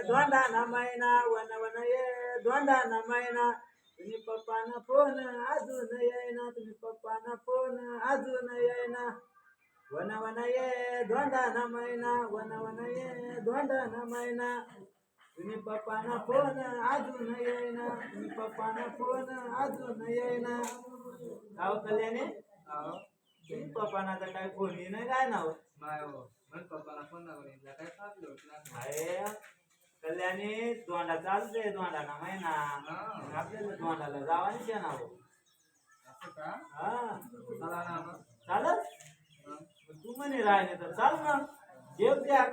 धोंडाना मैना one one ये धोंडाना मैना तुम्ही पप्पाना फोन अजून येईना तुम्ही पप्पाना फोन अजून येईना वन वन ये धोंडाना मैना वन वन ये धोंडाना मैना तुम्ही पप्पाना फोन अजून येईना तुम्ही पप्पाना फोन अजून येईना गाव कल्याणे तुम्ही पप्पाना तर काय फोन नाही काय नाव पप्पाला फोन लागला काय चाललं अरे कल्याणी दोंडा चालतोय दोंडाना महिना आपल्याला दोंडाला जावानी नाव असं का हा चला ना मग चालत तू म्हणे राहिले तर चाल ना जेव द्या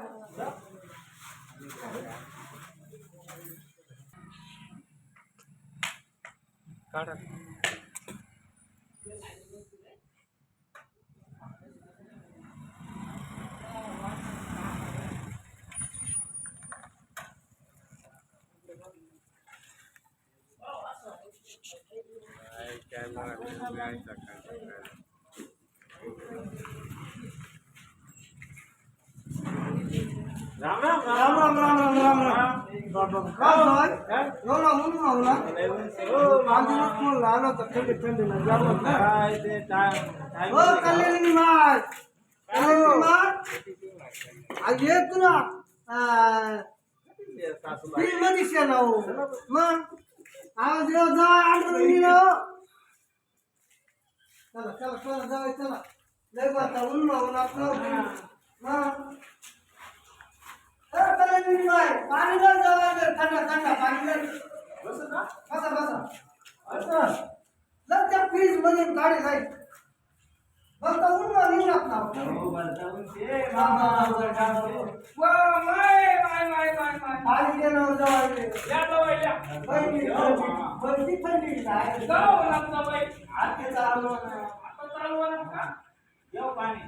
काढा राम राम राम राम राम राम राम राम बाबा काय होय एवढा ऊन मावला आधी कोण आलो तर थंडी थंडी ना जाऊ ना काय ते हो कल्याणी मार कल्याणी मार आज ये तुला ती मनीषा ना हो मग आज येऊ जा आंध्र गेलो चला चला चला जाऊ चला लय बाता ऊन मावला मग कल्याणी मार पाणी न जाऊ थंड थंड पाणी न बसा बसा अच्छा लग त्या फ्रीज मध्ये गाडी जाईल बघता ऊन निघून आपला हो बलतावून ते मामा वा माय पाणी देणं जवळ या जवळल्या बरं थंडी आहे जाऊ लागता बाई आते चालू आता चालू आहे का येऊ पाणी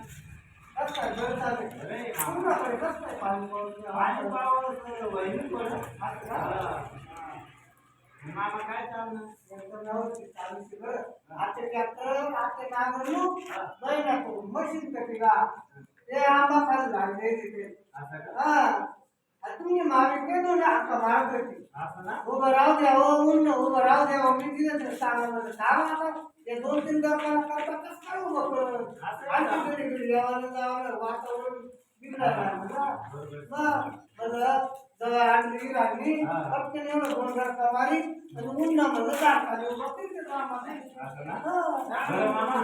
कसं काय बरं चालेल पूर्णपणे कसं काय पाणी पाणी पावलं वहिनी पडलं मामा काय चाललं आते ट्रॅक्टर आते नांगरू महिना करून मशीन कटी का ते आंबा खाली लागले तिथे असं का हा तुम्ही मागे केलो ना आता मार करते असं ना उभं राहू द्या हो ऊन उभं राहू द्या मी दिलं सांगा सांगा आता ते 2-3 दरम्यान करता कसं काय उभं करून आणखी कधी यावं जावं वातावरण बिघडलं बरं जवळ आणली राहिली पटकन एवढं 2 घंटा मारी आणि उन्हा म्हणलं जात खाली उभं तिथे कामात नाही. असं ना बरं मामा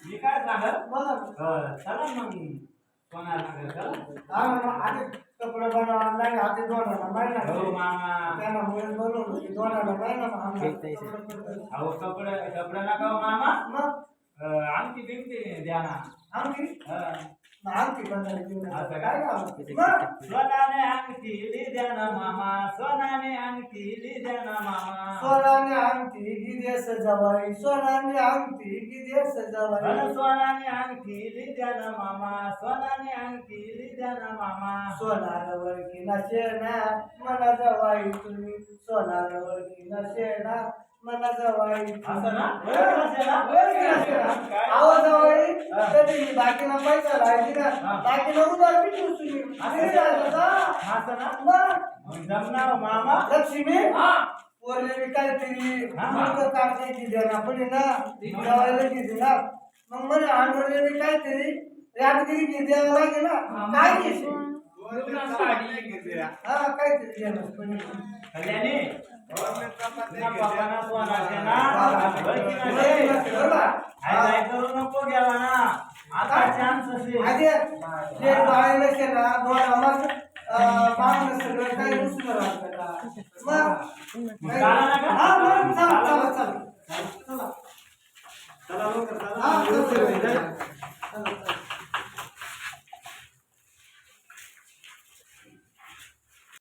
मी काय सांगत बघा चला मग कोणाला चला हा मग आधी कपडे बनवा नाही हाती दोनाला हो महिना मामा त्यांना मुळे बनवलं दोनाला महिना अहो कपडे नका हो मामा मग आमची बिमती द्या ना आमची हा. आमची बनवायची असं काय का? मग सोनाने अंगठी द्या ना मामा सोनाने अंगठी द्या ना मामा सोनाने अंगठी गिरे सजवाई सोनाने अंगठी गिरे सजवाई सोनाने अंगठी द्या ना मामा सोनाने अंगठी द्या ना मामा सोनारवर की नशेना मला जवाई तुम्ही सोनारवर की नशेना मला जवाई असं ना आहो जवाई कधी बाकीना पैसा राहायची ना बाकीना उधार बी ठेवू तुम्ही असं ना मग जमणार मामा लक्ष्मी पोरले बी काहीतरी काढता की देणार पण ना जवायला किती ना मग मला आंडोरले बी काहीतरी राजगिरी की द्यावं लागेल ना काय घेशील हा काहीतरी देणार पण कल्याणी पप्पाना सोनाचे ना काय करू नको घ्यावा ना आता चान्स असेल आधी जे बाळायला केला दोन मग बाळाला सगळं काही उचलून राहतं मग हा मग चला चला चला चला लवकर हा चला चला